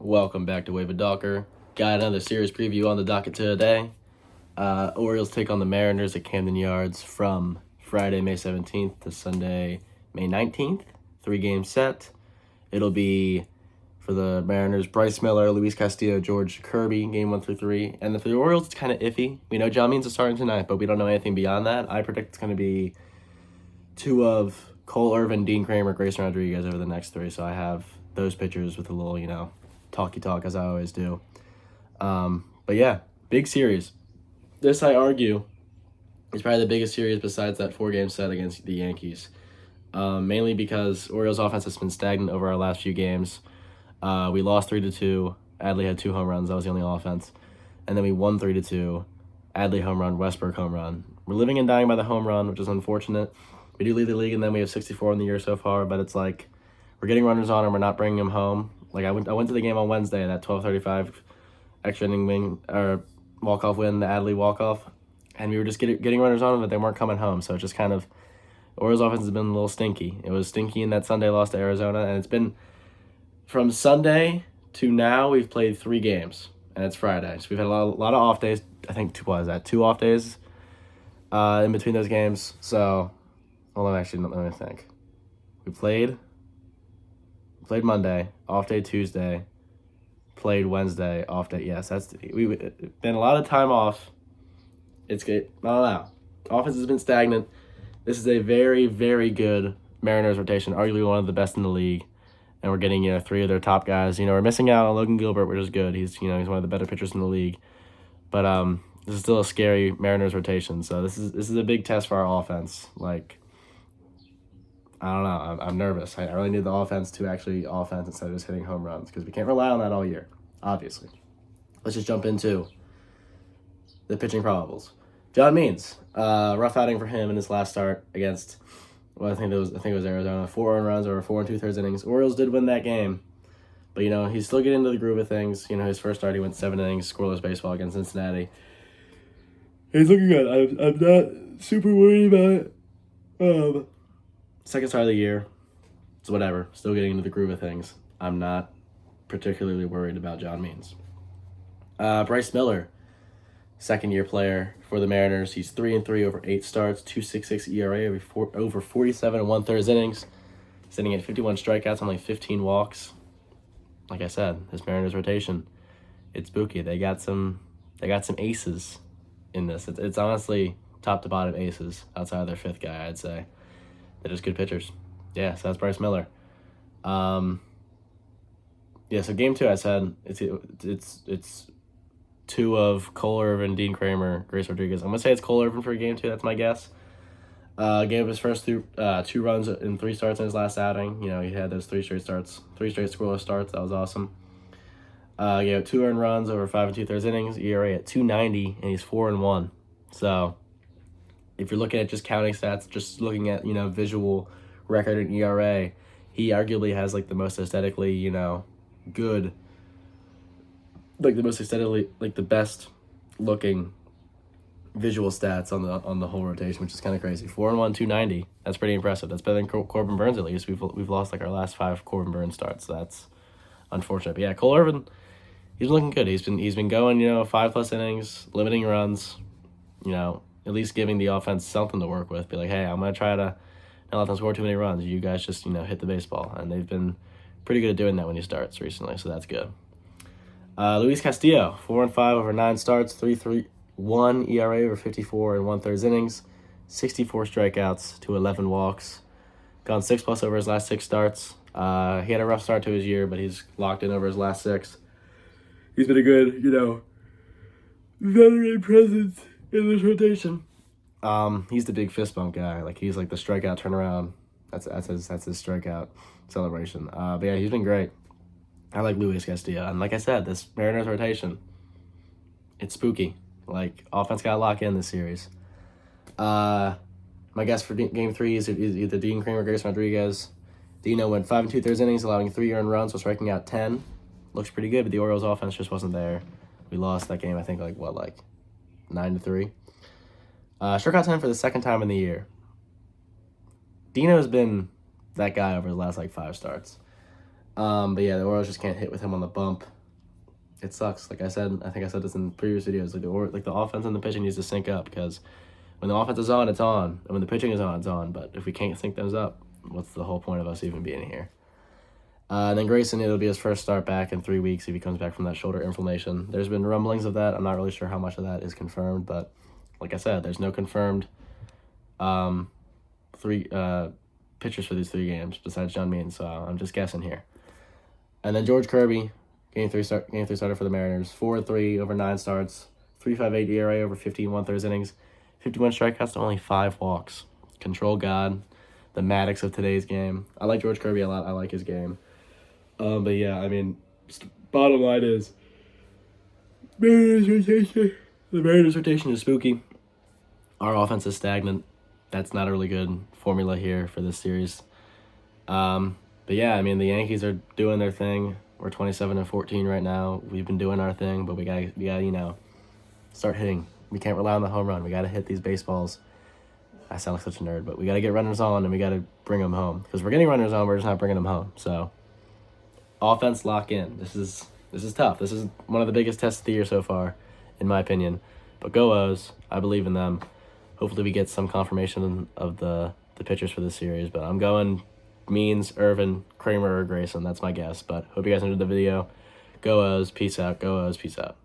Welcome back to Wave of Docker. Got another series preview on the docket today. Orioles take on the Mariners at Camden Yards from Friday, May 17th to Sunday, May 19th. 3-game set. It'll be for the Mariners, Bryce Miller, Luis Castillo, George Kirby, game 1 through 3. And for the Orioles, it's kind of iffy. We know John Means is starting tonight, but we don't know anything beyond that. I predict it's going to be two of Cole Irvin, Dean Kramer, Grayson Rodriguez over the next 3. So I have those pitchers with a little, talky talk as I always do. But yeah, big series. This, I argue, is probably the biggest series besides that 4-game set against the Yankees. Mainly because Orioles offense has been stagnant over our last few games. We lost 3-2. Adley had 2 home runs. That was the only offense. And then we won 3-2. Adley home run, Westbrook home run. We're living and dying by the home run, which is unfortunate. We do lead the league, and then we have 64 in the year so far, but it's like we're getting runners on and we're not bringing them home. Like I went to the game on Wednesday, that 12:35 extra inning walk-off win, the Adley walk-off, and we were just getting runners on them, but they weren't coming home. So it's just kind of Orioles offense has been a little stinky. It was stinky in that Sunday loss to Arizona, and it's been from Sunday to now we've played 3 games, and it's Friday. So we've had a lot of off days. I think 2 off days in between those games. So hold on, let me think. We played Monday, off day Tuesday, played Wednesday, off day. Yes, we've been a lot of time off. It's good. I don't know. Offense has been stagnant. This is a very, very good Mariners rotation, arguably one of the best in the league. And we're getting 3 of their top guys. We're missing out on Logan Gilbert, which is good. He's one of the better pitchers in the league. But this is still a scary Mariners rotation. So this is a big test for our offense. Like, I don't know. I'm nervous. I really need the offense to actually offense instead of just hitting home runs because we can't rely on that all year, obviously. Let's just jump into the pitching probables. John Means, rough outing for him in his last start against, I think it was Arizona. 4 earned runs over 4 2/3 innings. Orioles did win that game, but he's still getting into the groove of things. His first start he went 7 innings, scoreless baseball against Cincinnati. He's looking good. I'm not super worried about it. Second start of the year, it's whatever. Still getting into the groove of things. I'm not particularly worried about John Means. Bryce Miller, second-year player for the Mariners. He's 3-3 over 8 starts, 2.66 ERA over 47 1/3 innings, sitting at 51 strikeouts, only 15 walks. Like I said, this Mariners rotation, it's spooky. They got some aces in this. It's honestly top to bottom aces outside of their 5th guy, I'd say. They're just good pitchers. Yeah, so that's Bryce Miller. So game 2, I said it's 2 of Cole Irvin, Dean Kramer, Grace Rodriguez. I'm gonna say it's Cole Irvin for game 2. That's my guess. Gave up his first 2 runs in 3 starts in his last outing. He had those 3 straight scoreless starts. That was awesome. Gave up 2 earned runs over 5 2/3 innings. ERA at 2.90, and he's 4-1. So if you're looking at just counting stats, just looking at, visual record and ERA, he arguably has, the most aesthetically, good, the best looking visual stats on the whole rotation, which is kind of crazy. 4-1, 2.90. That's pretty impressive. That's better than Corbin Burns, at least. We've lost, our last 5 Corbin Burns starts, so that's unfortunate. But yeah, Cole Irvin, he's looking good. He's been going, 5+ innings, limiting runs, at least giving the offense something to work with. Be like, hey, I'm going to try to not let them score too many runs. You guys just, hit the baseball. And they've been pretty good at doing that when he starts recently, so that's good. Luis Castillo, 4-5 over 9 starts, 3.31 ERA over 54 1/3 innings, 64 strikeouts to 11 walks. Gone 6+ over his last 6 starts. He had a rough start to his year, but he's locked in over his last 6. He's been a good, veteran presence in this rotation. He's the big fist bump guy. He's the strikeout turnaround. That's his strikeout celebration. But yeah, he's been great. I like Luis Castillo. And like I said, this Mariners rotation, it's spooky. Offense got to lock in this series. My guess for game 3 is either Dean Kramer or Grayson Rodriguez. Dino went 5 2/3 innings, allowing 3 earned runs, so striking out 10. Looks pretty good, but the Orioles offense just wasn't there. We lost that game, I think, 9-3. Struck out 10 for the 2nd time in the year. Dino's been that guy over the last 5 starts. But yeah, the Orioles just can't hit with him on the bump. It sucks. Like I said, I think I said this in previous videos. Like the offense and the pitching needs to sync up, because when the offense is on, it's on, and when the pitching is on, it's on. But if we can't sync those up, what's the whole point of us even being here? And then Grayson, it'll be his first start back in 3 weeks if he comes back from that shoulder inflammation. There's been rumblings of that. I'm not really sure how much of that is confirmed, but like I said, there's no confirmed three pitchers for these 3 games besides John Means, so I'm just guessing here. And then George Kirby, game three starter for the Mariners, 4-3 over 9 starts, 3.58 ERA over 15 1/3 innings, 51 strikeouts to only 5 walks. Control God, the Maddox of today's game. I like George Kirby a lot. I like his game. But yeah, I mean, bottom line is, the Mariners rotation is spooky. Our offense is stagnant. That's not a really good formula here for this series. But yeah, I mean, the Yankees are doing their thing. We're 27-14 right now. We've been doing our thing, but we gotta start hitting. We can't rely on the home run. We gotta hit these baseballs. I sound like such a nerd, but we gotta get runners on and we gotta bring them home, because we're getting runners on. We're just not bringing them home. So, offense, lock in. This is tough. This is one of the biggest tests of the year so far, in my opinion. But go O's. I believe in them. Hopefully we get some confirmation of the pitchers for this series. But I'm going Means, Irvin, Kramer, or Grayson. That's my guess. But hope you guys enjoyed the video. Go O's. Peace out. Go O's. Peace out.